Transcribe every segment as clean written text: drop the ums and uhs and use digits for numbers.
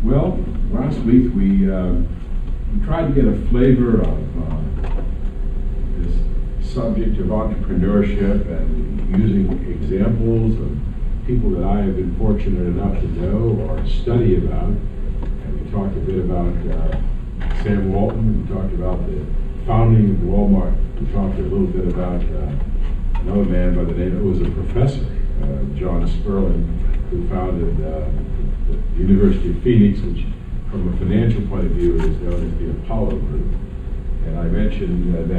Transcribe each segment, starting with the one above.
Well, last week we tried to get a flavor of this subject of entrepreneurship and using examples of people that I have been fortunate enough to know or study about. And we talked a bit about Sam Walton. We talked about the founding of Walmart. We talked a little bit about another man by the name, who was a professor, John Sperling, who founded the University of Phoenix, which from a financial point of view is known as the Apollo Group. And I mentioned that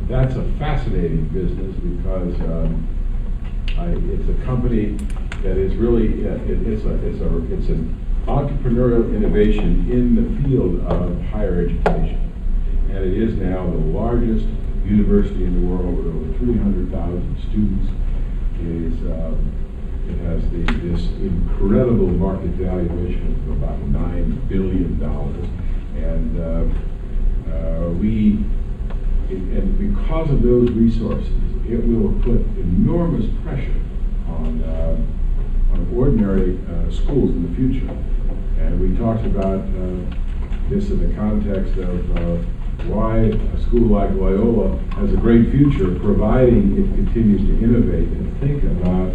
that's a fascinating business because it's a company that is really, it's an entrepreneurial innovation in the field of higher education. And it is now the largest university in the world with over 300,000 students. It has this incredible market valuation of about $9 billion. And because of those resources, it will put enormous pressure on ordinary schools in the future. And we talked about this in the context of why a school like Loyola has a great future, providing it continues to innovate and think about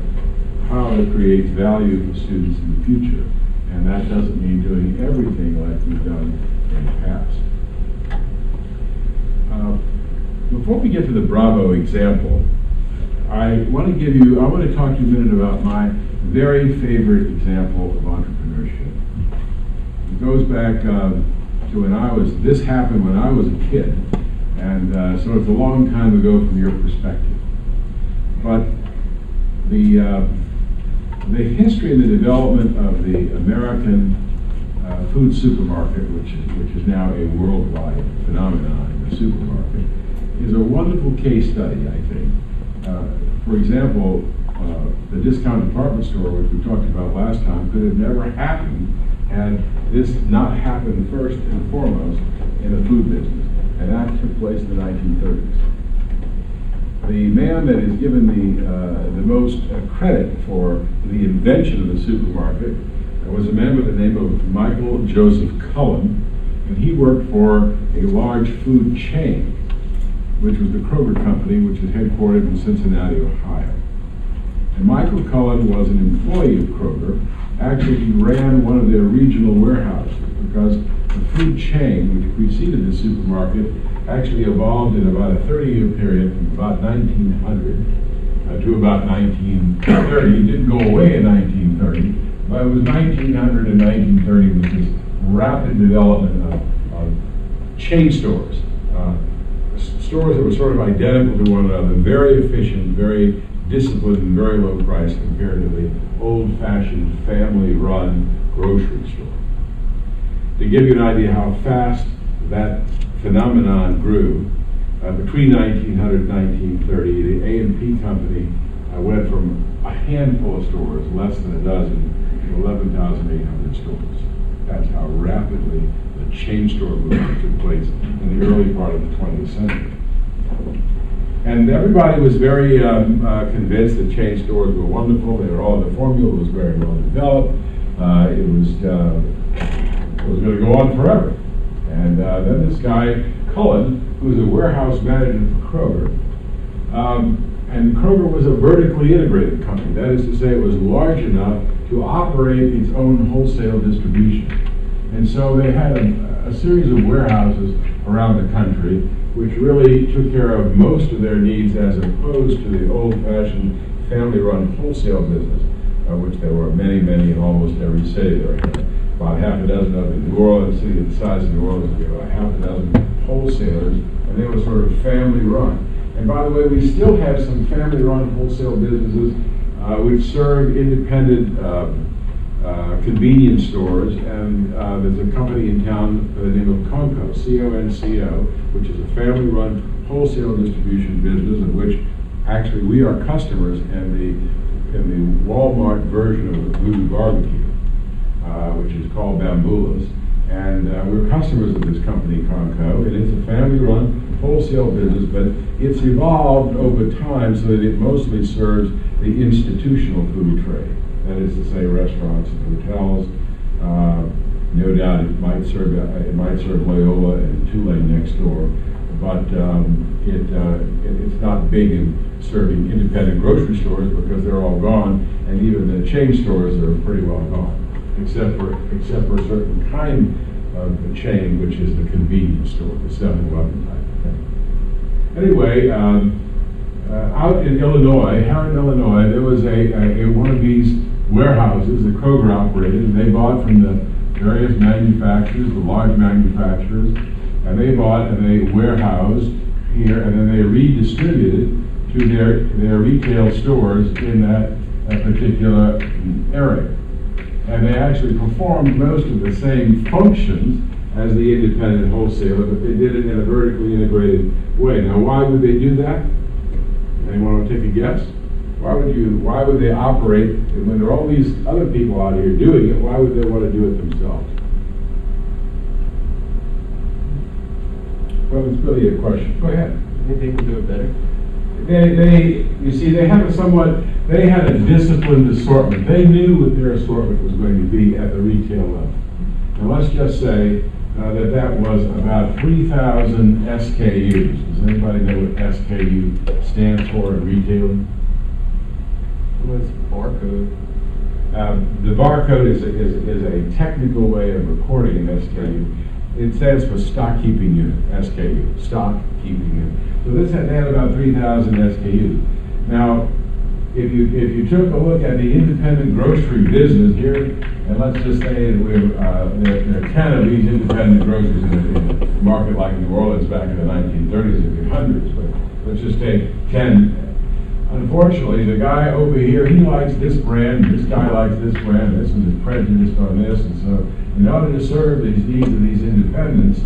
how it creates value for students in the future. And that doesn't mean doing everything like we've done in the past. Before we get to the Bravo example, I want to talk to you a minute about my very favorite example of entrepreneurship. It goes back to this happened when I was a kid, and so it's a long time ago from your perspective. But the history and the development of the American food supermarket, which is now a worldwide phenomenon, the supermarket, is a wonderful case study, I think. For example, the discount department store, which we talked about last time, could have never happened had this not happened first and foremost in the food business. And that took place in the 1930s. The man that is given the most credit for the invention of the supermarket was a man by the name of Michael Joseph Cullen, and he worked for a large food chain, which was the Kroger Company, which is headquartered in Cincinnati, Ohio. And Michael Cullen was an employee of Kroger. Actually, he ran one of their regional warehouses because the food chain, which preceded the supermarket, actually evolved in about a 30-year period from about 1900 to about 1930. It didn't go away in 1930, but it was 1900 and 1930 with this rapid development of chain stores. Stores that were sort of identical to one another, very efficient, very disciplined, and very low price compared to the old-fashioned family-run grocery store. To give you an idea how fast that phenomenon grew, between 1900 and 1930, the A&P company went from a handful of stores, less than a dozen, to 11,800 stores. That's how rapidly the chain store movement took place in the early part of the 20th century. And everybody was very convinced that chain stores were wonderful. They were all, the formula was very well developed. It was going to go on forever. And then this guy, Cullen, who was a warehouse manager for Kroger, and Kroger was a vertically integrated company. That is to say, it was large enough to operate its own wholesale distribution. And so they had a series of warehouses around the country which really took care of most of their needs as opposed to the old-fashioned family-run wholesale business, which there were many, many in almost every city. There were about half a dozen of them in New Orleans, city the size of New Orleans, there were about half a dozen wholesalers, and they were sort of family-run. And by the way, we still have some family-run wholesale businesses which serve independent convenience stores, and there's a company in town by the name of Conco, C-O-N-C-O, which is a family-run wholesale distribution business of which actually we are customers in the Walmart version of the Voodoo Barbecue, which is called Bambula's. And we're customers of this company, Conco, and it's a family-run wholesale business, but it's evolved over time so that it mostly serves the institutional food trade. That is to say, restaurants and hotels. No doubt it might serve Loyola and Tulane next door, but it's not big in serving independent grocery stores because they're all gone, and even the chain stores are pretty well gone, except for a certain kind of a chain, which is the convenience store, the 7-Eleven type of thing. Anyway, out in Illinois, Herron, Illinois, there was a one of these warehouses that Kroger operated, and they bought from the various manufacturers, the large manufacturers, and they bought and they warehoused here, and then they redistributed to their retail stores in that particular area. And they actually performed most of the same functions as the independent wholesaler, but they did it in a vertically integrated way. Now, why would they do that? Anyone want to take a guess? Why would they operate, when there are all these other people out here doing it, why would they want to do it themselves? Well, it's really a question. Go ahead. You think they can do it better? You see, they had a disciplined assortment. They knew what their assortment was going to be at the retail level. Now let's just say that was about 3,000 SKUs. Does anybody know what SKU stands for in retailing? What's barcode? The barcode is a technical way of recording an SKU. It stands for stock keeping unit, SKU, stock keeping unit. So they had about 3,000 SKUs. Now, if you took a look at the independent grocery business here, and let's just say that there are 10 of these independent groceries in a market like New Orleans back in the 1930s and 1800s, but let's just take 10. Unfortunately, the guy over here, he likes this brand, this guy likes this brand, this one is prejudiced on this, and so in order to serve these needs of these independents,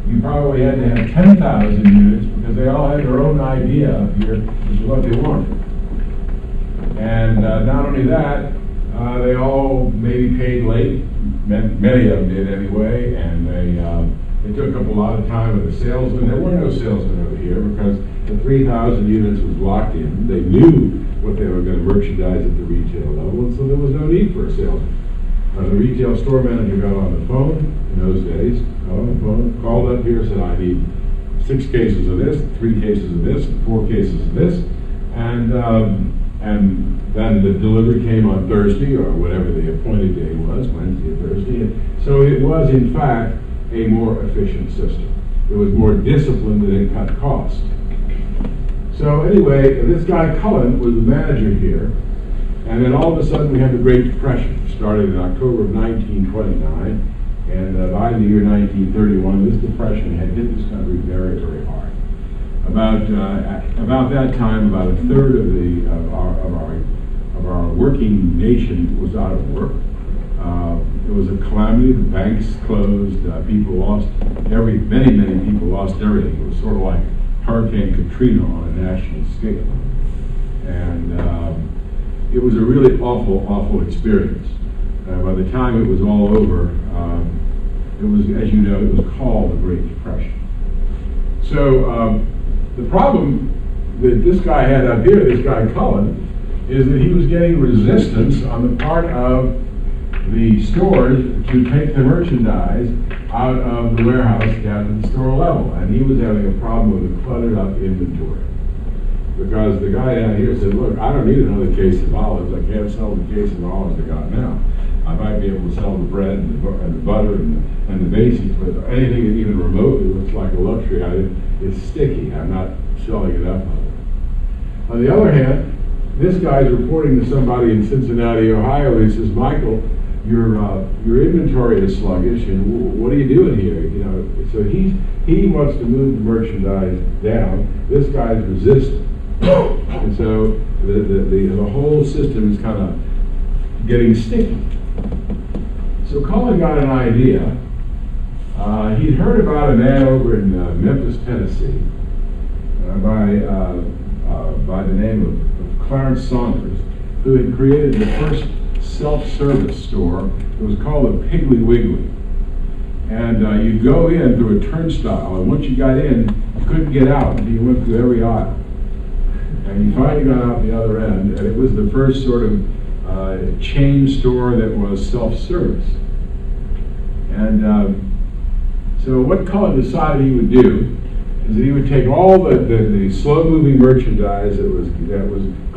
you probably had to have 10,000 units because they all had their own idea up here as to what they wanted. And not only that, they all maybe paid late, many of them did anyway, and they took up a lot of time with the salesmen. There were no salesmen over here because the 3,000 units was locked in. They knew what they were going to merchandise at the retail level, and so there was no need for a salesman. The retail store manager got on the phone in those days, got on the phone, called up here, said, I need 6 cases of this, 3 cases of this, 4 cases of this, and then the delivery came on Thursday, or whatever the appointed day was, Wednesday or Thursday. And so it was, in fact, a more efficient system. It was more disciplined and it cut costs. So anyway, this guy Cullen was the manager here, and then all of a sudden we had the Great Depression. It started in October of 1929, and by the year 1931, this depression had hit this country very, very hard. About that time, about a third of our working nation was out of work. It was a calamity. The banks closed. People lost many people lost everything. It was sort of like Hurricane Katrina on a national scale, and it was a really awful experience. By the time it was all over, it was, as you know, it was called the Great Depression. So the problem that this guy had up here, this guy Cullen, is that he was getting resistance on the part of the stores to take the merchandise out of the warehouse down to the store level. And he was having a problem with a cluttered up inventory. Because the guy down here said, look, I don't need another case of olives. I can't sell the case of olives I got now. I might be able to sell the bread and the butter and the basics, but anything that even remotely looks like a luxury item is sticky. I'm not selling enough of it. On the other hand, this guy's reporting to somebody in Cincinnati, Ohio, and he says, Michael, your inventory is sluggish, and what are you doing here? You know, so he wants to move the merchandise down. This guy's resistant, and so the whole system is kind of getting sticky. So Cullen got an idea. He'd heard about a man over in Memphis, Tennessee, by the name of Clarence Saunders, who had created the first self-service store. It was called a Piggly Wiggly. And you'd go in through a turnstile, and once you got in, you couldn't get out until you went through every aisle. And you finally got out the other end, and it was the first sort of chain store that was self-service. And so what Cullen decided he would do is that he would take all the slow-moving merchandise that was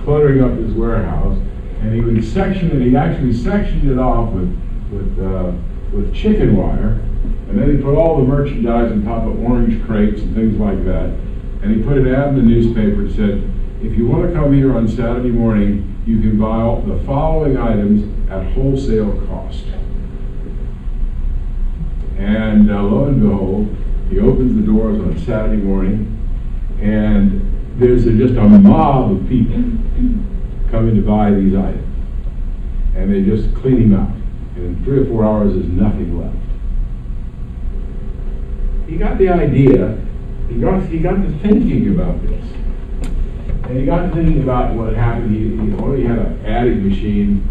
cluttering up his warehouse, and he would section it. He actually sectioned it off with chicken wire, and then he put all the merchandise on top of orange crates and things like that. And he put an ad in the newspaper and said, if you want to come here on Saturday morning, you can buy all the following items at wholesale cost. And lo and behold, he opens the doors on Saturday morning, and there's just a mob of people coming to buy these items. And they just clean him out. And in 3 or 4 hours, there's nothing left. He got the idea, he got to thinking about this. And he got to thinking about what happened. He already had an adding machine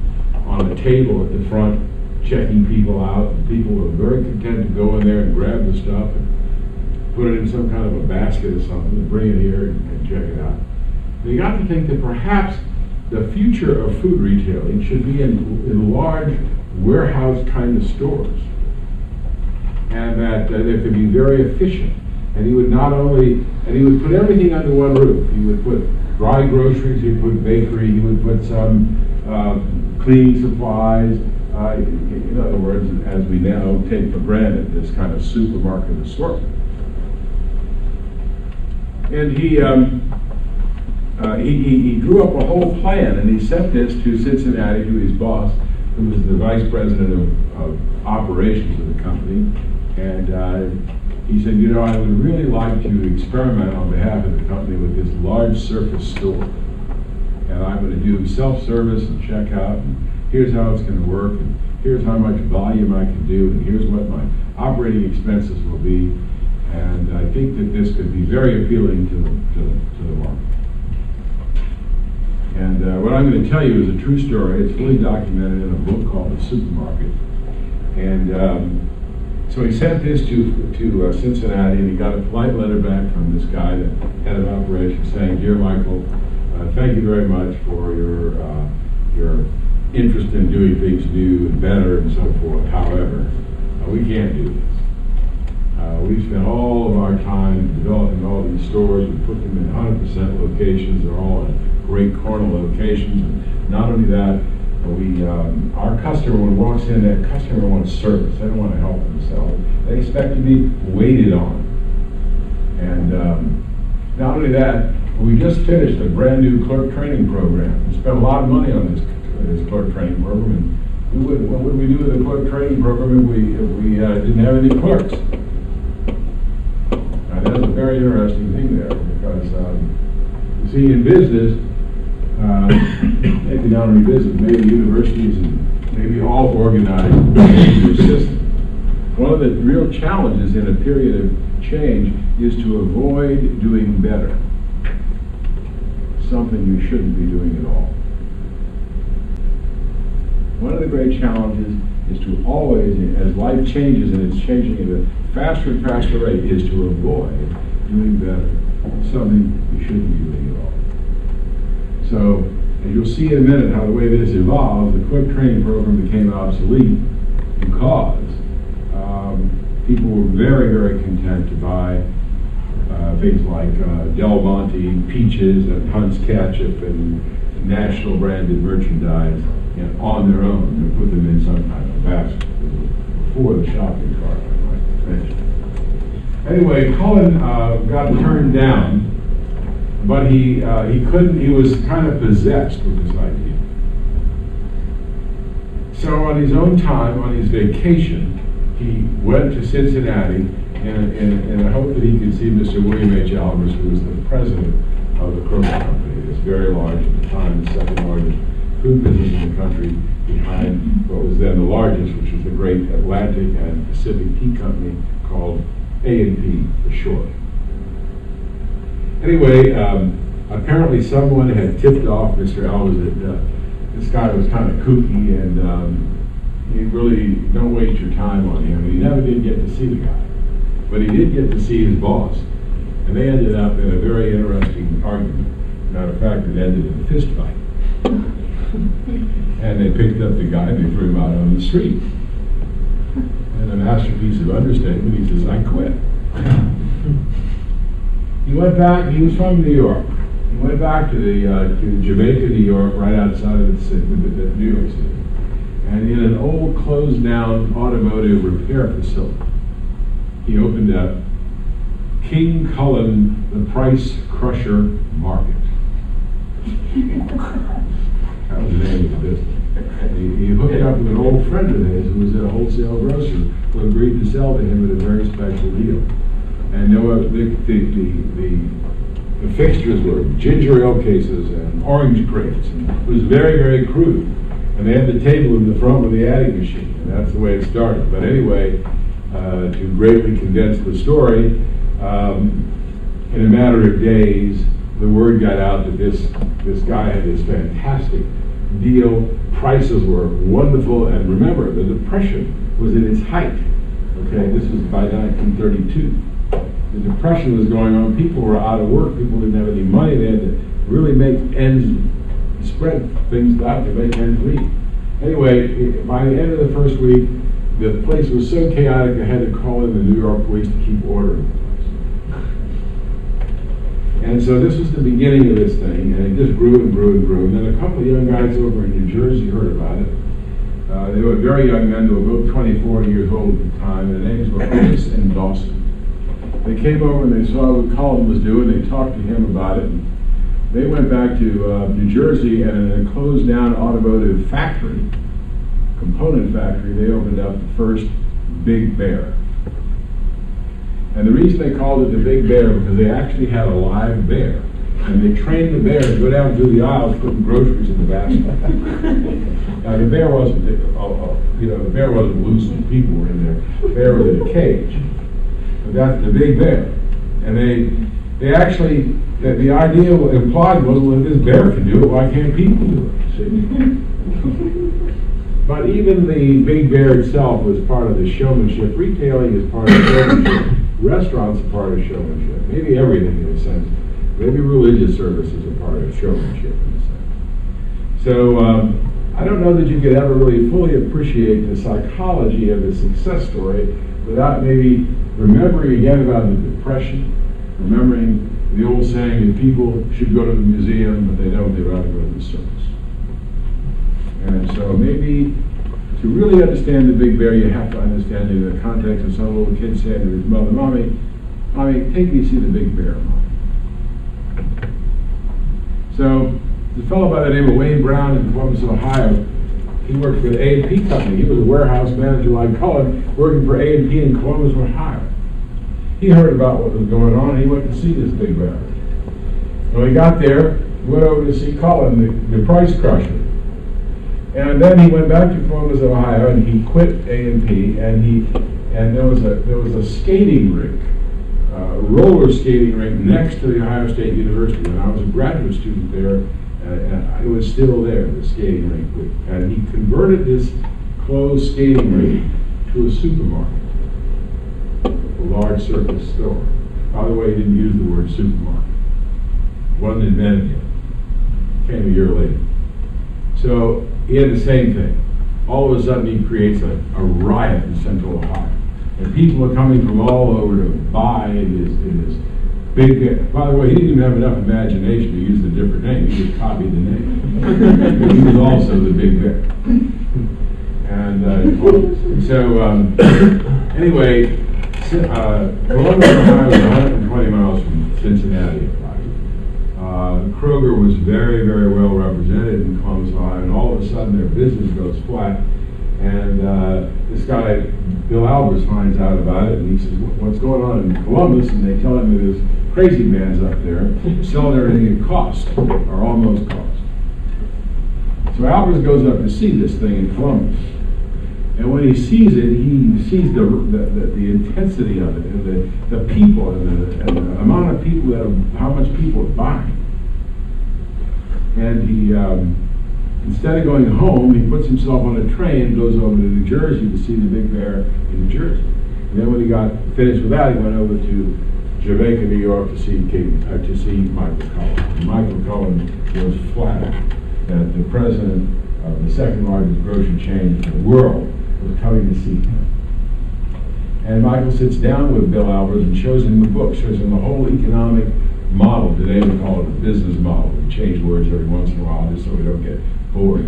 on the table at the front, checking people out. And people were very content to go in there and grab the stuff and put it in some kind of a basket or something and bring it here and check it out. And he got to think that perhaps the future of food retailing should be in large warehouse kind of stores, and that they could be very efficient. And he would he would put everything under one roof. He would put dry groceries, he would put bakery, he would put some cleaning supplies. In other words, as we now take for granted, this kind of supermarket assortment. And he drew up a whole plan, and he sent this to Cincinnati, to his boss, who was the vice president of operations of the company. And he said, you know, I would really like to experiment on behalf of the company with this large surface store. And I'm going to do self-service and checkout, and here's how it's going to work, and here's how much volume I can do, and here's what my operating expenses will be. And I think that this could be very appealing to the market. And what I'm going to tell you is a true story. It's fully documented in a book called The Supermarket. And so he sent this to Cincinnati, and he got a polite letter back from this guy, the head of operations, saying, "Dear Michael, thank you very much for your interest in doing things new and better and so forth. However, we can't do this. We've spent all of our time developing all these stores. We put them in 100% locations. They're all in great corner locations. And not only that, our customer, when walks in, that customer wants service. They don't want to help themselves. They expect to be waited on. And not only that, we just finished a brand new clerk training program. We spent a lot of money on this clerk training program. And what would we do with the clerk training program if we didn't have any clerks? Now, that's a very interesting thing there, because you see, in business, maybe not only business, maybe universities and maybe all organized your system. One of the real challenges in a period of change is to avoid doing better, something you shouldn't be doing at all. One of the great challenges is to always, as life changes, and it's changing at a faster and faster rate, is to avoid doing better, something you shouldn't be doing at all. So, as you'll see in a minute how the way this evolved, the quick training program became obsolete because people were very, very content to buy things like Del Monte peaches and Hunt's ketchup and national branded merchandise on their own and put them in some kind of basket before the shopping cart, I might mention. Anyway, Cullen got turned down, but he couldn't. He was kind of possessed with this idea. So on his own time, on his vacation, he went to Cincinnati in a hope that he could see Mr. William H. Albers, who was the president of the Kroger Company. It's very large at the time, the second largest food business in the country, behind what was then the largest, which was the great Atlantic and Pacific Tea Company called A&P for short. Anyway, apparently someone had tipped off Mr. Albers that this guy was kind of kooky, and you really don't waste your time on him. He never did get to see the guy, but he did get to see his boss, and they ended up in a very interesting argument. Matter of fact, it ended in a fist fight. And they picked up the guy and they threw him out on the street. And a masterpiece of understatement, he says, I quit. He went back, he was from New York. He went back to Jamaica, New York, right outside of New York City. And in an old closed down automotive repair facility, he opened up King Cullen, the Price Crusher Market. That was the name of the business. He hooked up with an old friend of his who was a wholesale grocer who agreed to sell to him at a very special deal. And the fixtures were ginger ale cases and orange crates. And it was very, very crude. And they had the table in the front with the adding machine. And that's the way it started. But anyway, to greatly condense the story, in a matter of days, the word got out that this guy had this fantastic deal. Prices were wonderful. And remember, the Depression was at its height. Okay, this was by 1932. The Depression was going on. People were out of work. People didn't have any money. They had to really make spread things out to make ends meet. Anyway, by the end of the first week, the place was so chaotic I had to call in the New York police to keep order in the place. And so this was the beginning of this thing, and it just grew and grew and grew. And then a couple of young guys over in New Jersey heard about it. They were very young men. They were both 24 years old at the time. Their names were Otis and Dawson. They came over and they saw what Cullen was doing. They talked to him about it. And they went back to New Jersey, and in a closed down automotive factory, component factory, they opened up the first Big Bear. And the reason they called it the Big Bear because they actually had a live bear. And they trained the bear to go down through the aisles putting groceries in the basket. Now the bear wasn't, the bear wasn't loose when people were in there. The bear was in a cage. But that's the Big Bear. And they actually, the idea implied was, well, if this bear can do it, why can't people do it? See? But even the Big Bear itself was part of the showmanship. Retailing is part of showmanship. Restaurants are part of showmanship. Maybe everything in a sense. Maybe religious services are part of showmanship in a sense. So I don't know that you could ever really fully appreciate the psychology of the success story without maybe remembering again about the Depression, remembering the old saying that people should go to the museum, but they don't, they'd rather go to the circus. And so maybe to really understand the Big Bear, you have to understand it in the context of some little kid saying to his mother, Mommy, take me to see the Big Bear, Mommy. So the fellow by the name of Wayne Brown in Columbus, Ohio, he worked for the A&P company. He was a warehouse manager like Cullen, working for A&P in Columbus, Ohio. He heard about what was going on, and he went to see this Big Bear. When he got there, he went over to see Cullen, the price crusher. And then he went back to Columbus, Ohio, and he quit A&P, and there was a skating rink, a roller skating rink next to the Ohio State University. When I was a graduate student there, it was still there, the skating rink. And he converted this closed skating rink to a supermarket, a large surface store. By the way, he didn't use the word supermarket. It wasn't invented yet. It came a year later. So he had the same thing. All of a sudden he creates a riot in Central Ohio. And people are coming from all over to buy in his Big Bear. By the way, he didn't even have enough imagination to use a different name. He just copied the name. He was also the Big Bear. And anyway, Columbus, Ohio is 120 miles from Cincinnati. Kroger was very, very well represented in Columbus, Ohio, and all of a sudden their business goes flat. And this guy, Bill Albers, finds out about it, and he says, what's going on in Columbus? And they tell him that there's crazy man's up there selling everything at cost, or almost cost. So Albers goes up to see this thing in Columbus. And when he sees it, he sees the intensity of it, and the people, and the amount of people how much people are buying. And he, instead of going home, he puts himself on a train and goes over to New Jersey to see the Big Bear in New Jersey. And then when he got finished with that, he went over to Jamaica, New York to see Michael Cullen. And Michael Cullen was flattered that the president of the second largest grocery chain in the world was coming to see him. And Michael sits down with Bill Albers and shows him the book, shows him the whole economic model. Today we call it a business model. We change words every once in a while just so we don't get bored.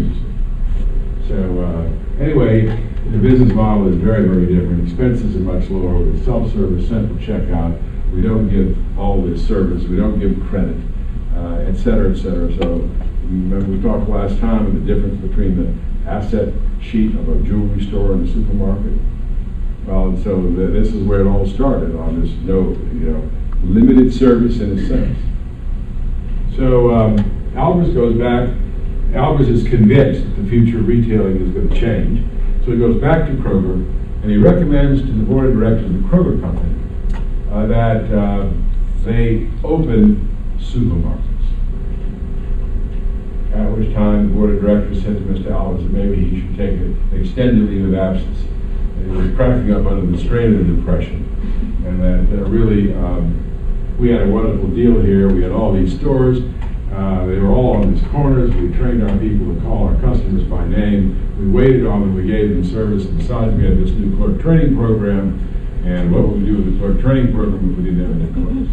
So anyway, the business model is very, very different. Expenses are much lower with self-service, central checkout. We don't give all this service. We don't give credit, et cetera, et cetera. So remember we talked last time of the difference between the asset sheet of a jewelry store and a supermarket. Well, so this is where it all started, on this limited service in a sense. So Albers goes back. Albers is convinced that the future of retailing is going to change. So he goes back to Kroger, and he recommends to the board of directors of the Kroger company that they open supermarkets. At which time the board of directors said to Mr. Albers that maybe he should take an extended leave of absence. He was cracking up under the strain of the depression, and that really we had a wonderful deal here. We had all these stores. They were all on these corners. We trained our people to call our customers by name. We waited on them. We gave them service. And besides, we had this new clerk training program. And what would we do with the clerk training program if we didn't have any clerks?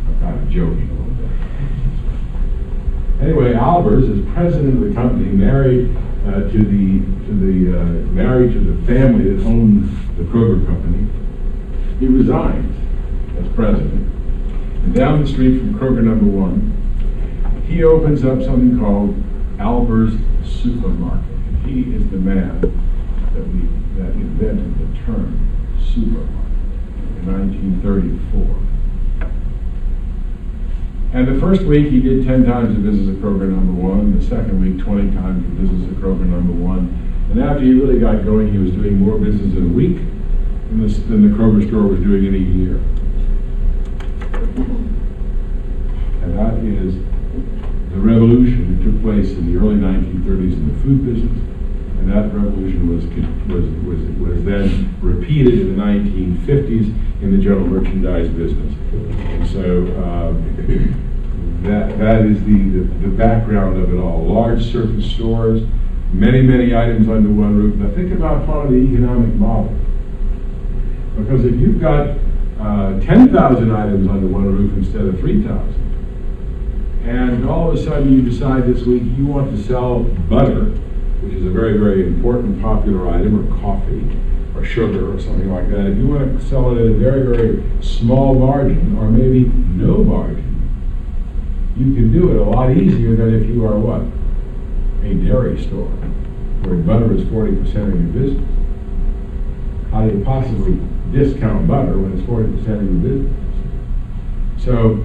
I'm kind of joking a little bit. Anyway, Albers is president of the company, married to the family that owned the Kroger company. He resigns as president. And down the street from Kroger number 1, he opens up something called Albers Supermarket. And he is the man that invented the term supermarket in 1934. And the first week he did 10 times the business at Kroger number 1. The second week, 20 times the business at Kroger number 1. And after he really got going, he was doing more business in a week than the Kroger store was doing in a year. And that is the revolution that took place in the early 1930s in the food business. And that revolution was then repeated in the 1950s in the general merchandise business. And so that is the background of it all. Large surface stores, many items under one roof. Now think about part of the economic model. Because if you've got 10,000 items under one roof instead of 3,000, and all of a sudden you decide this week you want to sell butter, which is a very, very important popular item, or coffee, or sugar, or something like that. If you want to sell it at a very, very small margin, or maybe no margin, you can do it a lot easier than if you are what? A dairy store, where butter is 40% of your business. How do you possibly discount butter when it's 40% of your business? So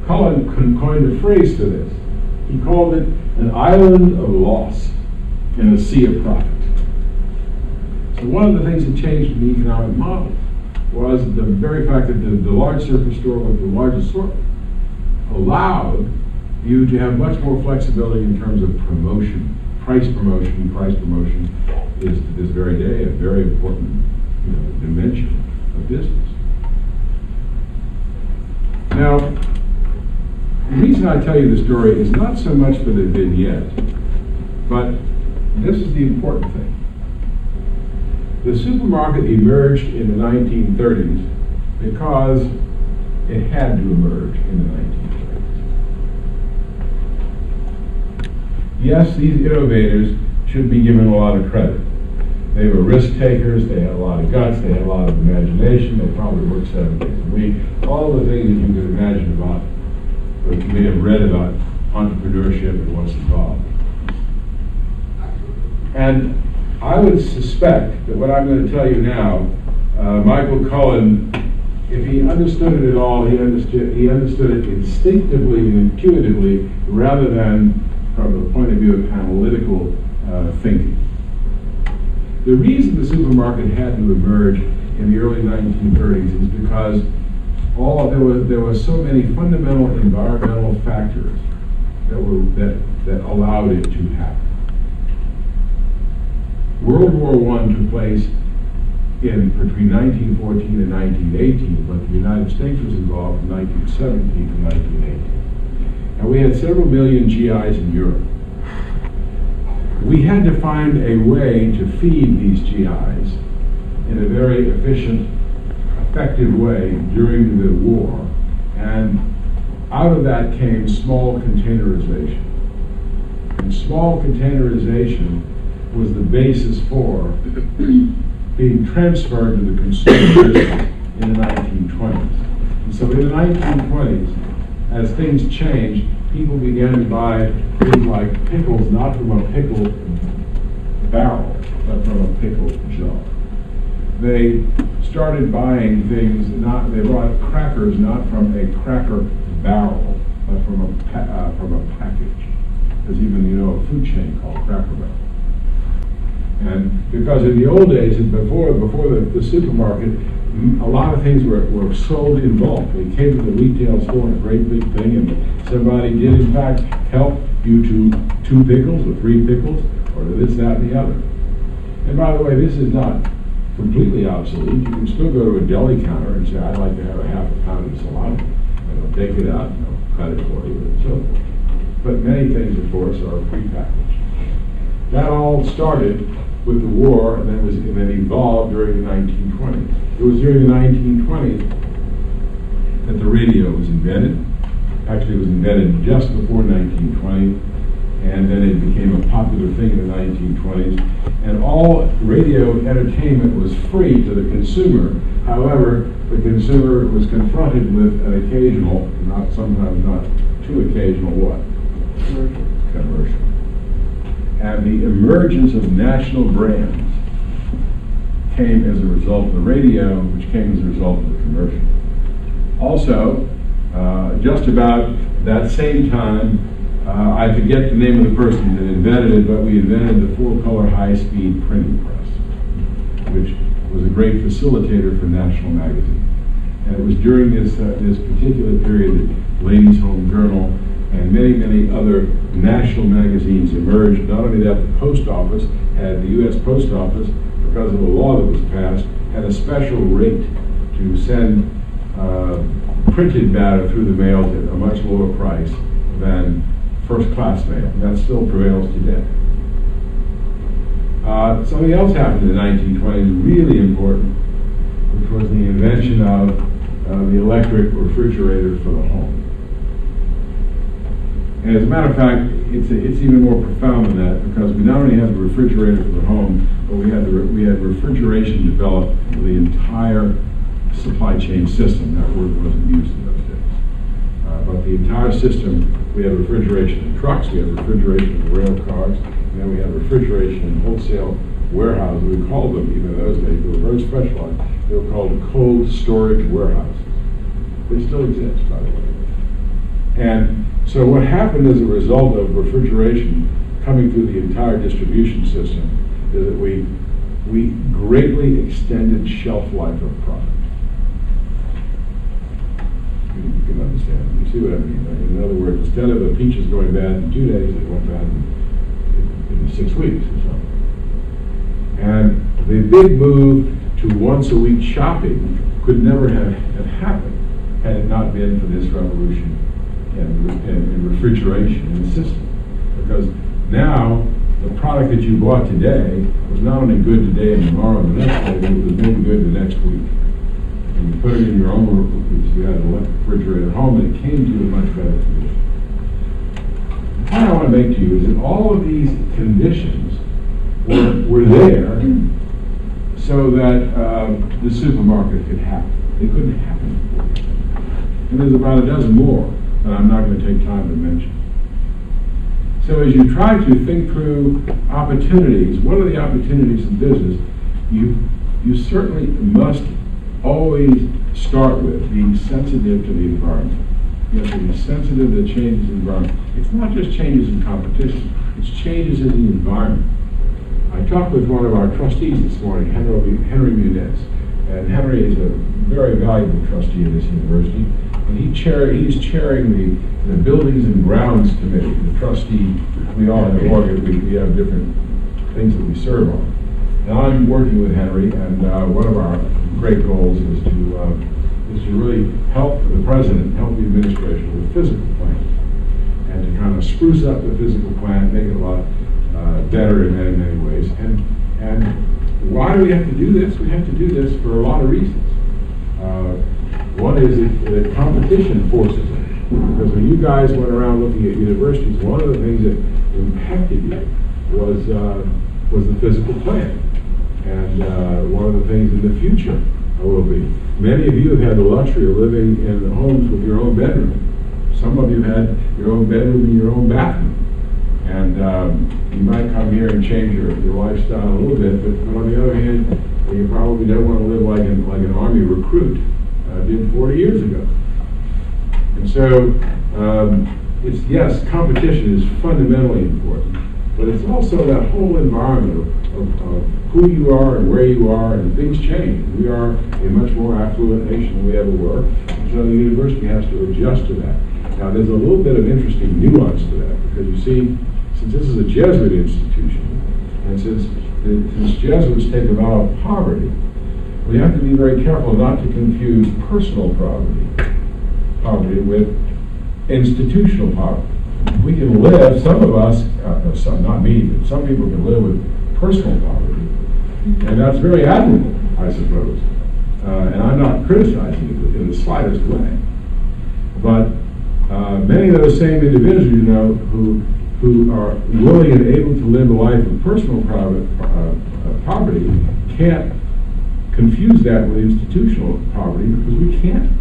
Cullen coined a phrase for this. He called it an island of loss in a sea of profit. So one of the things that changed in the economic model was the very fact that the large surface store with the largest assortment allowed you to have much more flexibility in terms of promotion. Price promotion is to this very day a very important dimension of business. Now, the reason I tell you the story is not so much for the vignette, but this is the important thing. The supermarket emerged in the 1930s because it had to emerge in the 1930s. Yes, these innovators should be given a lot of credit. They were risk takers, they had a lot of guts, they had a lot of imagination, they probably worked 7 days a week. All the things that you could imagine about, or you may have read about entrepreneurship and what's involved. And I would suspect that what I'm going to tell you now, Michael Cullen, if he understood it at all, he understood it instinctively and intuitively, rather than from the point of view of analytical thinking. The reason the supermarket had to emerge in the early 1930s is because there were so many fundamental environmental factors that allowed it to happen. World War I took place between 1914 and 1918, but the United States was involved from 1917 to 1918. And we had several million GIs in Europe. We had to find a way to feed these GIs in a very efficient, effective way during the war, and out of that came small containerization. And small containerization was the basis for being transferred to the consumer business in the 1920s. And so in the 1920s, as things changed, people began to buy things like pickles, not from a pickle barrel, but from a pickle jar. They started buying things, they bought crackers not from a cracker barrel, but from a package. There's even, a food chain called Cracker Barrel. And because in the old days, and before the supermarket, a lot of things were sold in bulk. They came to the retail store in a great big thing, and somebody did in fact help you to 2 pickles or 3 pickles, or to this, that, and the other. And by the way, this is not completely obsolete. You can still go to a deli counter and say, I'd like to have a half a pound of salami. And they'll take it out and they'll cut it for you and so forth. But many things, of course, are prepackaged. That all started with the war, and then evolved during the 1920s. It was during the 1920s that the radio was invented. Actually, it was invented just before 1920, and then it became a popular thing in the 1920s. And all radio entertainment was free to the consumer. However, the consumer was confronted with an occasional, sometimes not too occasional, what? Commercial. And the emergence of national brands came as a result of the radio, which came as a result of the commercial. Also, just about that same time, I forget the name of the person that invented it, but we invented the 4-color high-speed printing press, which was a great facilitator for national magazine. And it was during this particular period that Ladies' Home Journal and many, many other national magazines emerged. Not only that, the post office the U.S. Post Office, because of a law that was passed, had a special rate to send printed matter through the mail at a much lower price than first-class mail. And that still prevails today. Something else happened in the 1920s, really important, which was the invention of the electric refrigerator for the home. And as a matter of fact, it's even more profound than that, because we not only had the refrigerator for the home, but we had refrigeration developed for the entire supply chain system. That word wasn't used in those days. But the entire system, we had refrigeration in trucks, we had refrigeration in rail cars, and then we had refrigeration in wholesale warehouses. We called them, even in those days, they were very specialized. They were called cold storage warehouses. They still exist, by the way. And so what happened as a result of refrigeration coming through the entire distribution system is that we greatly extended shelf life of product. You can understand. You see what I mean? In other words, instead of the peaches going bad in 2 days, they went bad in 6 weeks or something. And the big move to once-a-week shopping could never have happened had it not been for this revolution in refrigeration in the system. Because now, the product that you bought today was not only good today and tomorrow and the next day, but it was maybe good the next week. And you put it in your own, you had an electric refrigerator at home, and it came to you in much better condition. The point I want to make to you is that all of these conditions were there so that the supermarket could happen. They couldn't happen before. And there's about a dozen more that I'm not going to take time to mention. So as you try to think through opportunities, what are the opportunities in business? You certainly must always start with being sensitive to the environment. You have to be sensitive to changes in the environment. It's not just changes in competition, it's changes in the environment. I talked with one of our trustees this morning, Henry Muniz, and Henry is a very valuable trustee of this university. And he's chairing the Buildings and Grounds Committee, the trustee. We all in the organ, we have different things that we serve on. And I'm working with Henry, and one of our great goals is to really help the president, help the administration with physical plans, and to kind of spruce up the physical plan, make it a lot better in many, many ways. And why do we have to do this? We have to do this for a lot of reasons. One is that competition forces it. Because when you guys went around looking at universities, one of the things that impacted you was the physical plan. And one of the things in the future will be. Many of you have had the luxury of living in homes with your own bedroom. Some of you had your own bedroom and your own bathroom. And you might come here and change your lifestyle a little bit, but on the other hand, you probably don't want to live like an Army recruit did 40 years ago. And so, yes, competition is fundamentally important, but it's also that whole environment of who you are and where you are, and things change. We are a much more affluent nation than we ever were, and so the university has to adjust to that. Now, there's a little bit of interesting nuance to that, because you see, since this is a Jesuit institution, and since Jesuits take a vow of poverty, we have to be very careful not to confuse personal poverty with institutional poverty. We can live, some of us, not me, but some people can live with personal poverty, and that's very admirable, I suppose. And I'm not criticizing it in the slightest way. But many of those same individuals, you know, who are willing and able to live a life of personal poverty can't confuse that with institutional poverty, because we can't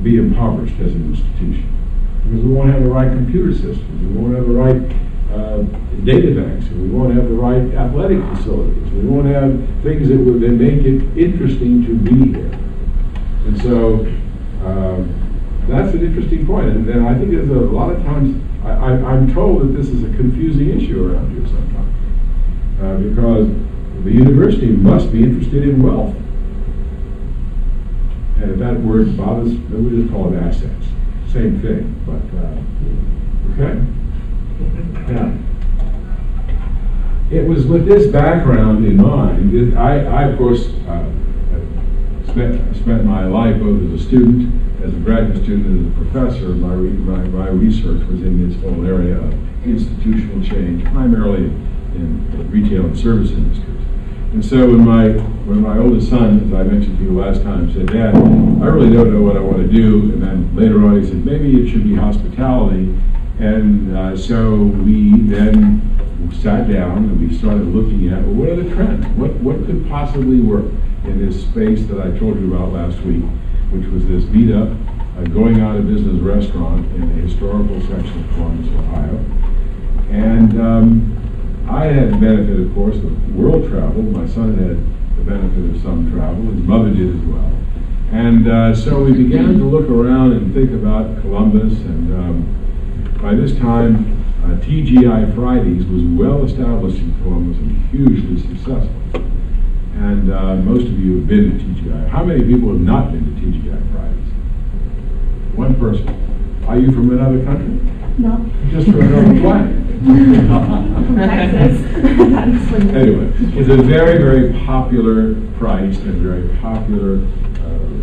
be impoverished as an institution. Because we won't have the right computer systems, we won't have the right data banks, and we won't have the right athletic facilities, we won't have things that would then make it interesting to be here. And so that's an interesting point. And I think there's a lot of times, I'm told that this is a confusing issue around here sometimes, because the university must be interested in wealth. And if that word bothers, then we just call it assets. Same thing, but, okay. Now, it was with this background in mind that I of course, spent my life both as a student, as a graduate student, and as a professor. My research was in this whole area of institutional change, primarily in retail and service industries. And so when my oldest son, as I mentioned to you last time, said, "Dad, I really don't know what I want to do," and then later on he said, "Maybe it should be hospitality." And so we then sat down and we started looking at, well, what are the trends? What could possibly work in this space that I told you about last week, which was this beat-up, going out of business restaurant in the historical section of Columbus, Ohio. And I had the benefit, of course, of world travel. My son had the benefit of some travel. His mother did as well. And so we began to look around and think about Columbus. And by this time, TGI Fridays was well established in Columbus and hugely successful. And most of you have been to TGI. How many people have not been to TGI Fridays? One person. Are you from another country? No. Just from another planet? From Texas. Anyway, it's a very, very popular priced and very popular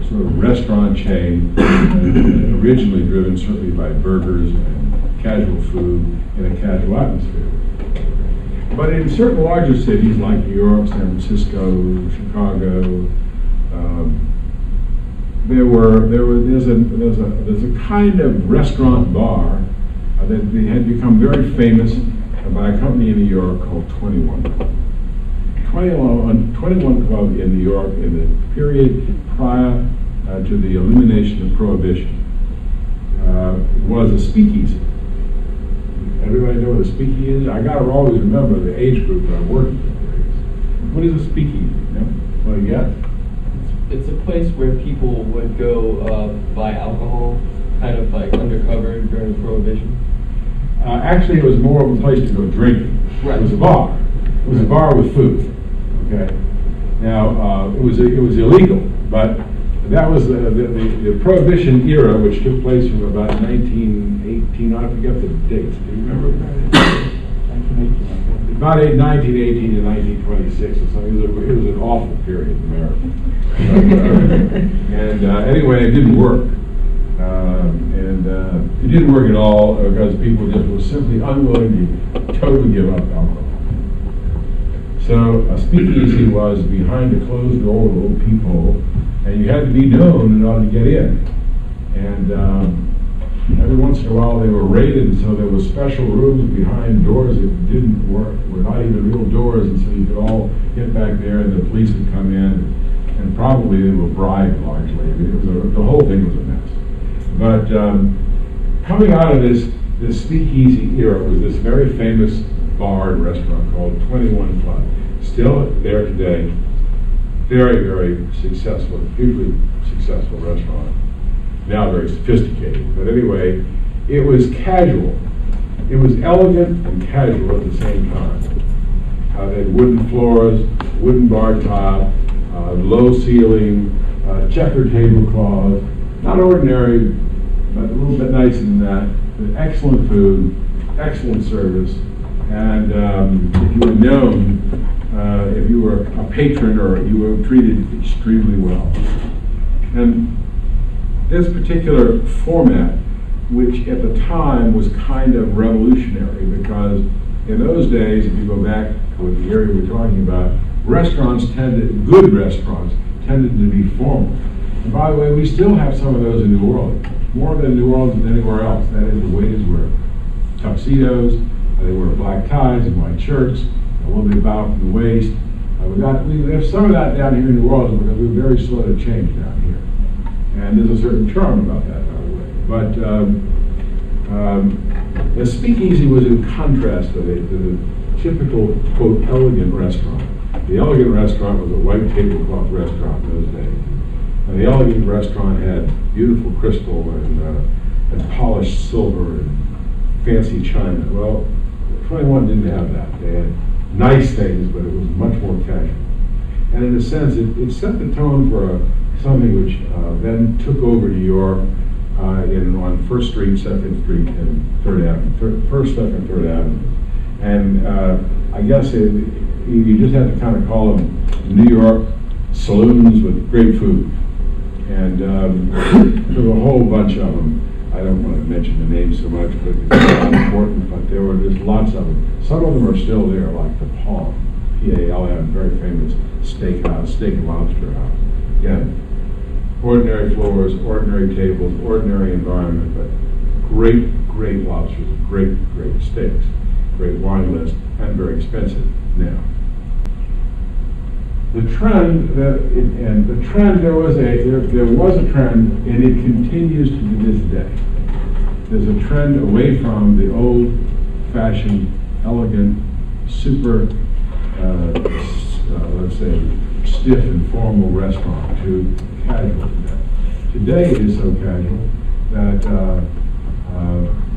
sort of restaurant chain, originally driven certainly by burgers and casual food in a casual atmosphere. But in certain larger cities like New York, San Francisco, Chicago, there's a kind of restaurant bar that had become very famous by a company in New York called 21 Club. 21 Club in New York in the period prior to the elimination of Prohibition was a speakeasy. Everybody know what a speakeasy is? I gotta always remember the age group that I'm working with. What is a speakeasy? No? Want to guess? It's a place where people would go buy alcohol, kind of like undercover during Prohibition. Actually, it was more of a place to go drinking. Right. It was a bar. It was a bar with food. Okay. Now it was illegal, but that was the Prohibition era, which took place from about 1918. I forget the dates. Do you remember? 1918. About 1918 to 1926 or something. It was an awful period in America. And anyway, it didn't work. It didn't work at all because people just were simply unwilling to totally give up alcohol. So a speakeasy was behind a closed door with a little peephole, and you had to be known in order to get in. And every once in a while they were raided, so there were special rooms behind doors that didn't work, were not even real doors, and so you could all get back there, and the police would come in, and probably they were bribed largely. I mean, the whole thing was a mess. But coming out of this speakeasy era was this very famous bar and restaurant called 21 Club. Still there today, very, very successful, hugely successful restaurant. Now very sophisticated, but anyway, it was casual. It was elegant and casual at the same time. They had wooden floors, wooden bar top, low ceiling, checkered tablecloths, not ordinary, but a little bit nicer than that. With excellent food, excellent service, and if you were known, if you were a patron, or you were treated extremely well. And this particular format, which at the time was kind of revolutionary, because in those days, if you go back to the area we're talking about, good restaurants tended to be formal. And by the way, we still have some of those in New Orleans, more than New Orleans than anywhere else. That is, the waiters wear tuxedos, they wear black ties and white shirts, a little bit bow from the waist. We have some of that down here in New Orleans because we're very slow to change down here. And there's a certain charm about that, by the way. But the speakeasy was in contrast to the typical, quote, elegant restaurant. The elegant restaurant was a white tablecloth restaurant in those days. And the elegant restaurant had beautiful crystal and polished silver and fancy china. Well, 21 didn't have that. They had nice things, but it was much more casual. And in a sense, it set the tone for something which then took over New York on 1st Street, 2nd Street, and 3rd Avenue, 1st, 2nd, 3rd Avenue. And I guess you just have to kind of call them New York saloons with great food. And there were a whole bunch of them. I don't want to mention the names so much, but it's not important, but there were just lots of them. Some of them are still there, like the Palm, P-A-L-M, very famous steakhouse, steak and lobster house. Again, ordinary floors, ordinary tables, ordinary environment, but great, great lobsters, great, great steaks, great wine list, and very expensive now. The trend, there was a trend, and it continues to this day. There's a trend away from the old-fashioned, elegant, super, let's say, stiff and formal restaurant to casual today. Today it is so casual that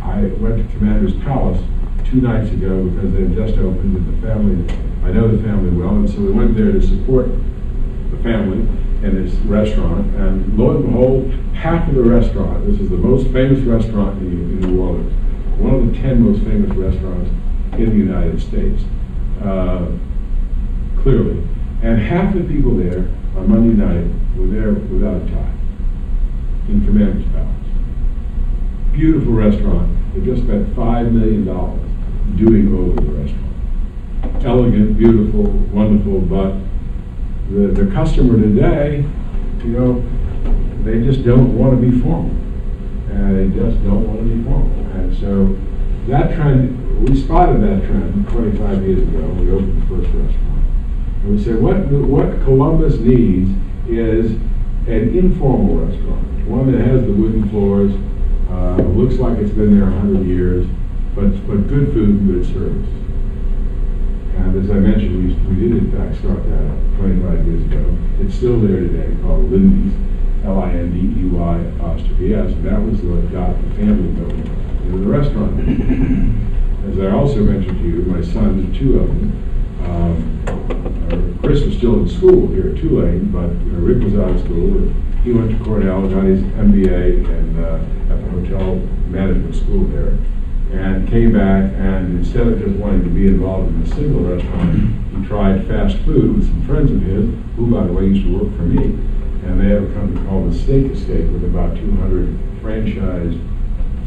I went to Commander's Palace 2 nights ago because they had just opened, and the family, I know the family well, and so we went there to support the family in this restaurant, and lo and behold, half of the restaurant, this is the most famous restaurant in New Orleans, one of the 10 most famous restaurants in the United States, clearly, and half the people there on Monday night were there without a tie, in Commander's Palace. Beautiful restaurant. They just spent $5 million doing over the restaurant. Elegant, beautiful, wonderful, but the customer today, they just don't want to be formal. And they just don't want to be formal. And so that trend, we spotted that trend 25 years ago when we opened the first restaurant. And we said, what Columbus needs is an informal restaurant, one that has the wooden floors, looks like it's been there 100 years, but good food and good service. And as I mentioned, we did in fact start that 25 years ago. It's still there today, called Lindy's, L-I-N-D-E-Y', and that was what got the family going into the restaurant. As I also mentioned to you, my sons, 2 of them, Chris was still in school here at Tulane, but Rick was out of school. He went to Cornell, got his MBA at the hotel management school there, and came back, and instead of just wanting to be involved in a single restaurant, he tried fast food with some friends of his, who, by the way, used to work for me, and they have a company called the Steak Escape with about 200 franchised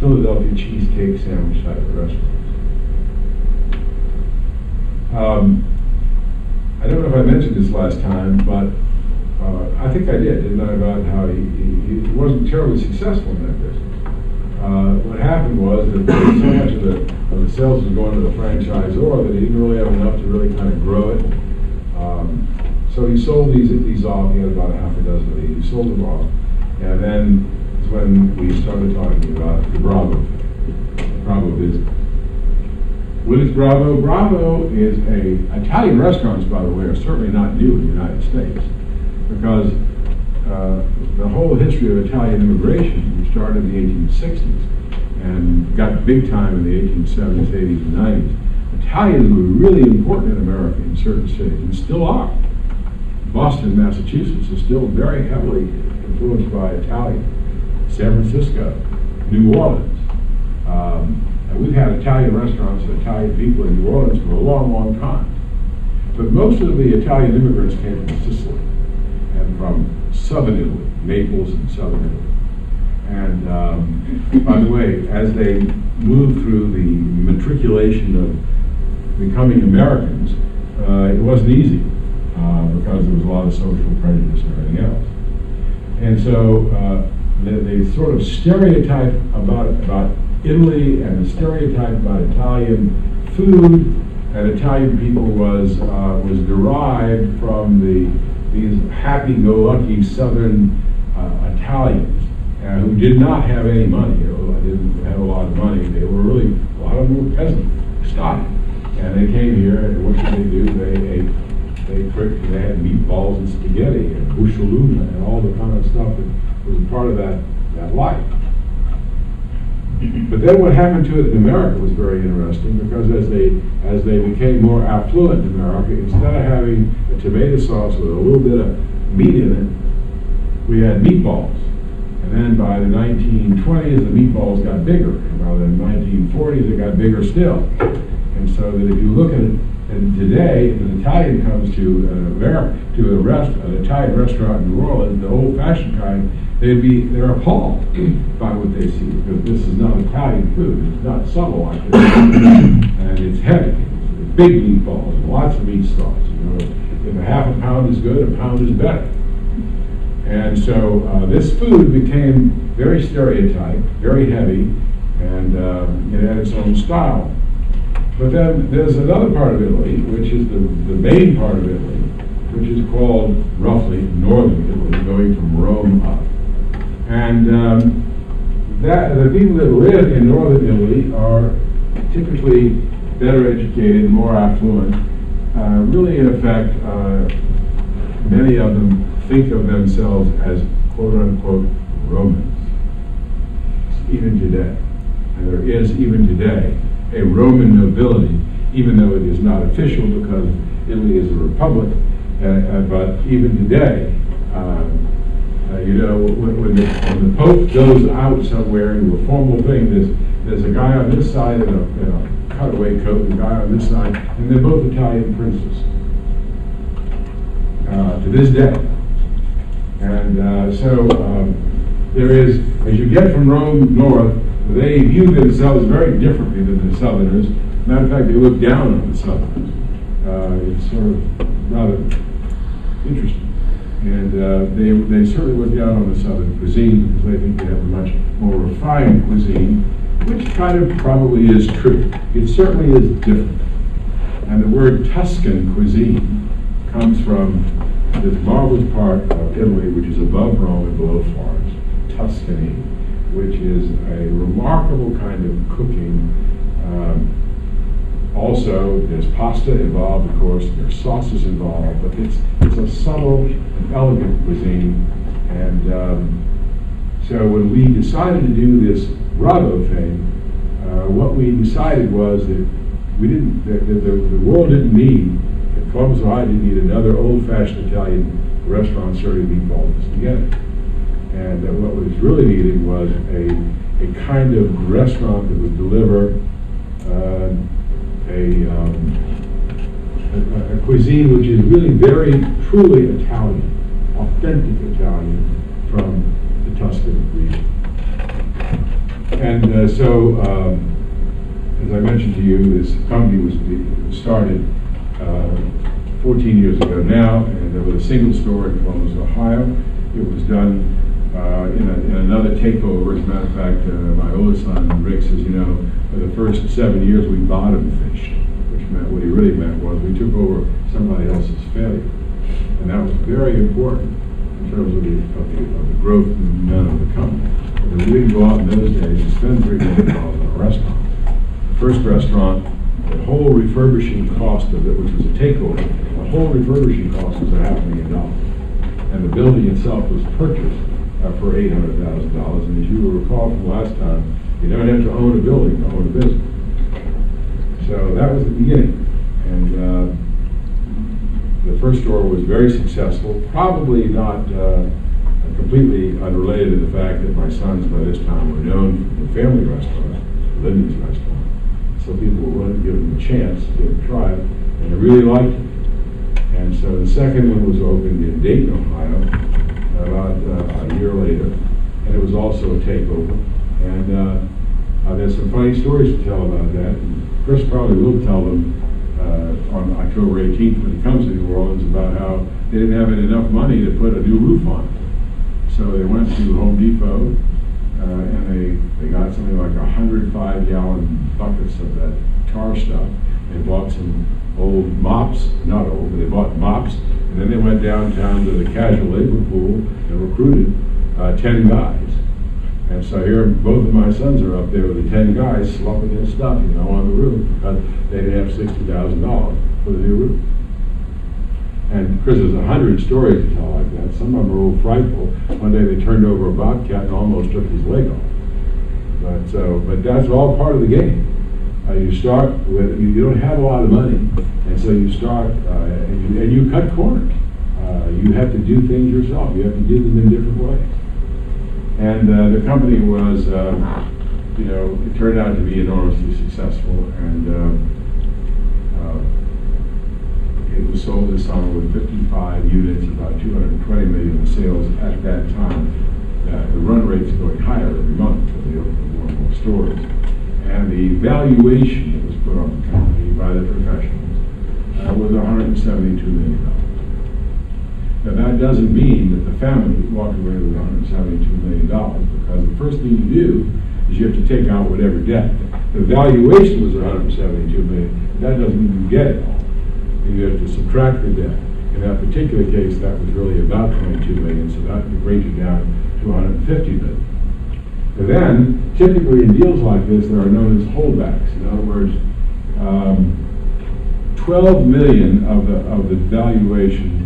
Philadelphia cheesecake sandwich type of restaurants. I don't know if I mentioned this last time, but I think I didn't I, about how he wasn't terribly successful in that business. What happened was that so much of the sales was going to the franchisor that he didn't really have enough to really kind of grow it. So he sold these off. He had about a half a dozen of these. He sold them off. And then is when we started talking about the Bravo business. What is Bravo? Bravo is Italian restaurants, by the way, are certainly not new in the United States, because the whole history of Italian immigration, which started in the 1860s and got big time in the 1870s, 80s, and 90s. Italians were really important in America in certain cities, and still are. Boston, Massachusetts is still very heavily influenced by Italian. San Francisco, New Orleans. And we've had Italian restaurants and Italian people in New Orleans for a long, long time. But most of the Italian immigrants came from Sicily and from southern Italy, Naples and southern Italy. And by the way, as they moved through the matriculation of becoming Americans, it wasn't easy because there was a lot of social prejudice and everything else. And so they sort of stereotype about Italy and the stereotype about Italian food and Italian people was derived from these happy-go-lucky southern Italians who did not have any money, didn't have a lot of money. They were really, a lot of them were peasant stock. And they came here, and what did they do? They had meatballs and spaghetti and bushaluna and all the kind of stuff that was a part of that life. But then what happened to it in America was very interesting, because as they became more affluent in America, instead of having a tomato sauce with a little bit of meat in it, we had meatballs. And then by the 1920s, the meatballs got bigger. And by the 1940s, they got bigger still. And so that if you look at it, and today, if an Italian comes to an Italian restaurant in New Orleans, the old-fashioned kind, they're appalled by what they see, because this is not Italian food. It's not subtle like this, and it's heavy. It's big meatballs and lots of meat sauce. If a half a pound is good, a pound is better. And so this food became very stereotyped, very heavy, and it had its own style. But then there's another part of Italy, which is the main part of Italy, which is called, roughly, northern Italy, going from Rome up. And the people that live in northern Italy are typically better educated, more affluent. Really, in effect, many of them think of themselves as quote-unquote Romans, even today. And there is, even today, a Roman nobility, even though it is not official because Italy is a republic. But even today, when the Pope goes out somewhere into a formal thing, there's a guy on this side in a cutaway coat, and a guy on this side, and they're both Italian princes. To this day. And so there is, as you get from Rome north, they view themselves very differently than the Southerners. Matter of fact, they look down on the Southerners. It's sort of rather interesting. And they certainly look down on the Southern cuisine because they think they have a much more refined cuisine, which kind of probably is true. It certainly is different. And the word Tuscan cuisine comes from this marvelous part of Italy, which is above Rome and below Florence, Tuscany, which is a remarkable kind of cooking. Also, there's pasta involved, of course, there's sauces involved, but it's a subtle and elegant cuisine. And so when we decided to do this Bravo thing, what we decided was that the world didn't need, Columbus, Ohio didn't need another old-fashioned Italian restaurant serving meatballs together. And what was really needed was a kind of restaurant that would deliver a cuisine which is really very, truly Italian, authentic Italian from the Tuscan region. And so, as I mentioned to you, this company was started 14 years ago now, and there was a single store in Columbus, Ohio. It was done in another takeover. As a matter of fact, my oldest son, Rick, says, you know, for the first 7 years we bottom fished, which meant what he really meant was we took over somebody else's failure. And that was very important in terms of the growth and momentum of the company. Because we didn't go out in those days and spend $3 million on a restaurant. The first restaurant, the whole refurbishing cost of it, which was a takeover, the whole refurbishing cost was $500,000. And the building itself was purchased for $800,000. And as you will recall from last time, you don't have to own a building to own a business. So that was the beginning. And the first store was very successful, probably not completely unrelated to the fact that my sons by this time were known for the family restaurant, Lindy's restaurant. So people were willing to give them a chance to try it, and they really liked it. And so the second one was opened in Dayton, Ohio, about a year later, and it was also a takeover. And there's some funny stories to tell about that. And Chris probably will tell them on October 18th when he comes to New Orleans about how they didn't have enough money to put a new roof on it. So they went to Home Depot and they got something like 105-gallon buckets of that tar stuff. They bought some old mops, not old, but they bought mops, and then they went downtown to the casual labor pool and recruited 10 guys. And so here, both of my sons are up there with the 10 guys slumping their stuff, you know, on the roof because they didn't have $60,000 for the new roof. And Chris has 100 stories to tell like that. Some of them are all frightful. One day they turned over a bobcat and almost took his leg off. But that's all part of the game. You start with, you don't have a lot of money, and so you start, and you cut corners. You have to do things yourself. You have to do them in different ways. And the company was, it turned out to be enormously successful, and it was sold this summer with 55 units, about 220 million in sales at that time. The run rate's going higher every month because they open more and more stores. And the valuation that was put on the company by the professionals was $172 million. Now that doesn't mean that the family walked away with $172 million, because the first thing you do is you have to take out whatever debt. The valuation was $172 million. That doesn't mean you get it all. You have to subtract the debt. In that particular case, that was really about $22 million, so that brings you down to $150 million. And then, typically in deals like this, there are known as holdbacks. In other words, 12 million of the valuation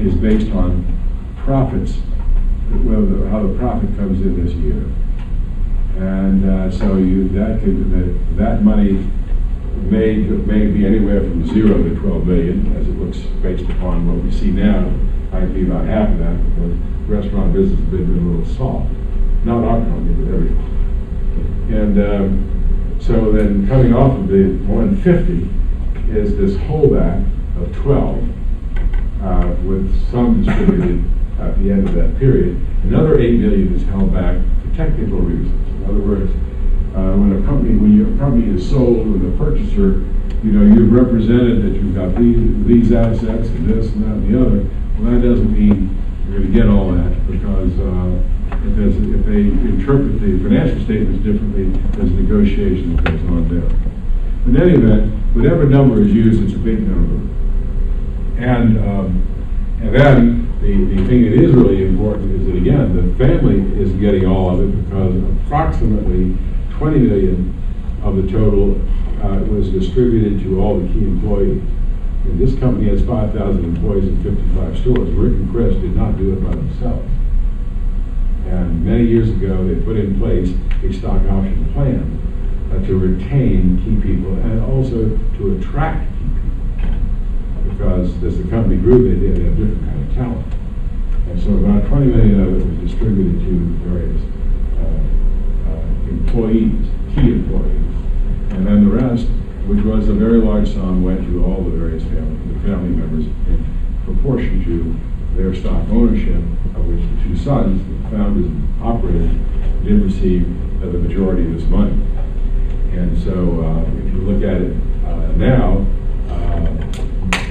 is based on profits, how the profit comes in this year. And so that money may be anywhere from 0 to 12 million, as it looks based upon what we see now. Might be about half of that because the restaurant business has been a little soft. Not our company, but everyone. And so then coming off of the 150 is this holdback of 12, with some distributed at the end of that period. Another 8 million is held back for technical reasons. In other words, when your company is sold with a purchaser, you've represented that you've got these assets and this and that and the other. Well, that doesn't mean you're going to get all that, because if they interpret the financial statements differently, there's negotiation that goes on there. In any event, whatever number is used, it's a big number. And then the thing that is really important is that, again, the family is getting all of it, because approximately 20 million of the total was distributed to all the key employees. And this company has 5,000 employees in 55 stores. Rick and Chris did not do it by themselves. And many years ago, they put in place a stock option plan to retain key people and also to attract key people. Because as the company grew, they did have different kind of talent. And so about 20 million of it was distributed to various employees, key employees. And then the rest, which was a very large sum, went to all the various family members in proportion to their stock ownership, of which the two sons, the founders and operators, did receive the majority of this money. And so if you look at it now,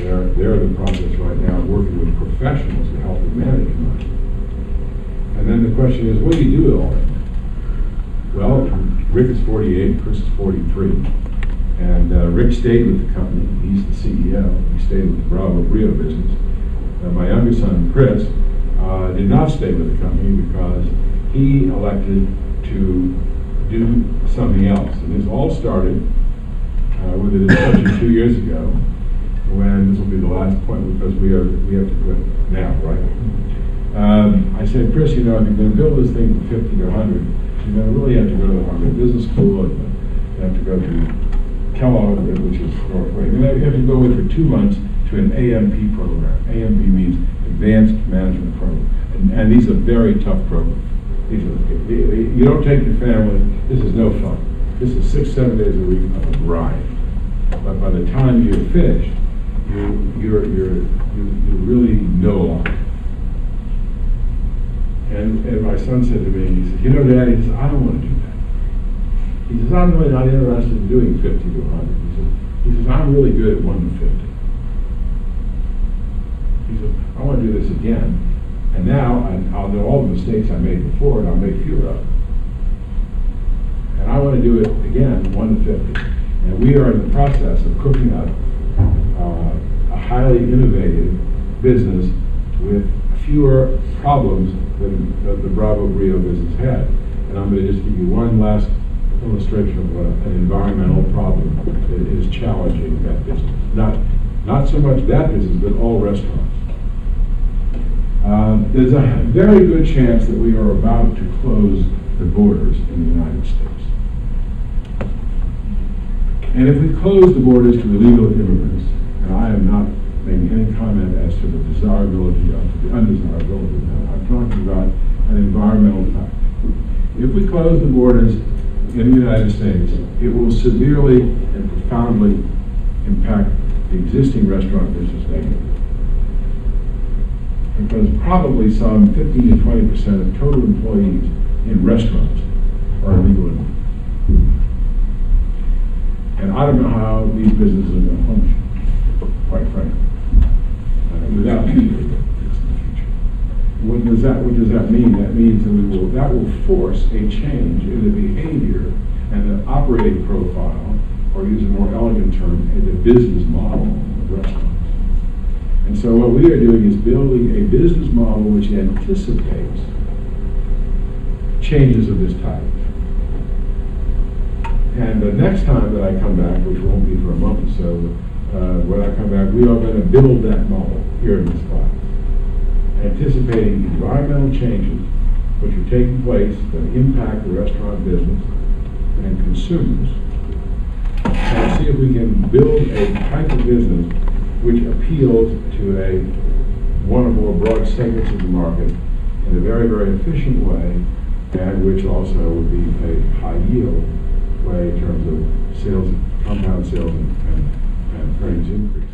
They're in the process right now of working with professionals to help them manage money. And then the question is, what do you do with all that? Well, Rick is 48, Chris is 43. And Rick stayed with the company. He's the CEO. He stayed with the Bravo Brio business. My youngest son, Chris, did not stay with the company because he elected to do something else. And this all started with a discussion 2 years ago, when this will be the last point because we have to quit now, right? I said, Chris, if you're going to build this thing from 50 to 100, you're going to really have to go to the Harvard Business School. You have to go to Kellogg, which is Northway. You have to go with for 2 months to an AMP program. AMP means Advanced Management Program. And these are very tough programs. You don't take your family. This is no fun. This is 6-7 days a week of a grind. But by the time you're finished, you really know a lot. And my son said to me, he said, Daddy, he said, I don't want to do that. He says, I'm really not interested in doing 50 to 100. He says, I'm really good at 1 to 50. He says, I want to do this again. And now I'll know all the mistakes I made before, and I'll make fewer of them. And I want to do it again, 1 to 50. And we are in the process of cooking up a highly innovative business with fewer problems than the Bravo Brio business had. And I'm going to just give you one last illustration of an environmental problem that is challenging that business. Not so much that business, but all restaurants. There's a very good chance that we are about to close the borders in the United States. And if we close the borders to illegal immigrants, and I am not making any comment as to the desirability or the undesirability of that, I'm talking about an environmental fact. If we close the borders in the United States, it will severely and profoundly impact the existing restaurant business negatively. Because probably some 15 to 20% of total employees in restaurants are illegal immigrants. And I don't know how these businesses are going to function, quite frankly, without people in the future. What does that mean? That means that will force a change in the behavior and the operating profile, or use a more elegant term, the business model of restaurants. And so what we are doing is building a business model which anticipates changes of this type. And the next time that I come back, which won't be for a month or so, when I come back, we are going to build that model here in this class, anticipating environmental changes which are taking place that impact the restaurant business and consumers, and see if we can build a type of business which appeals to one or more broad segments of the market in a very, very efficient way, and which also would be a high yield way in terms of sales, compound sales, and earnings increase.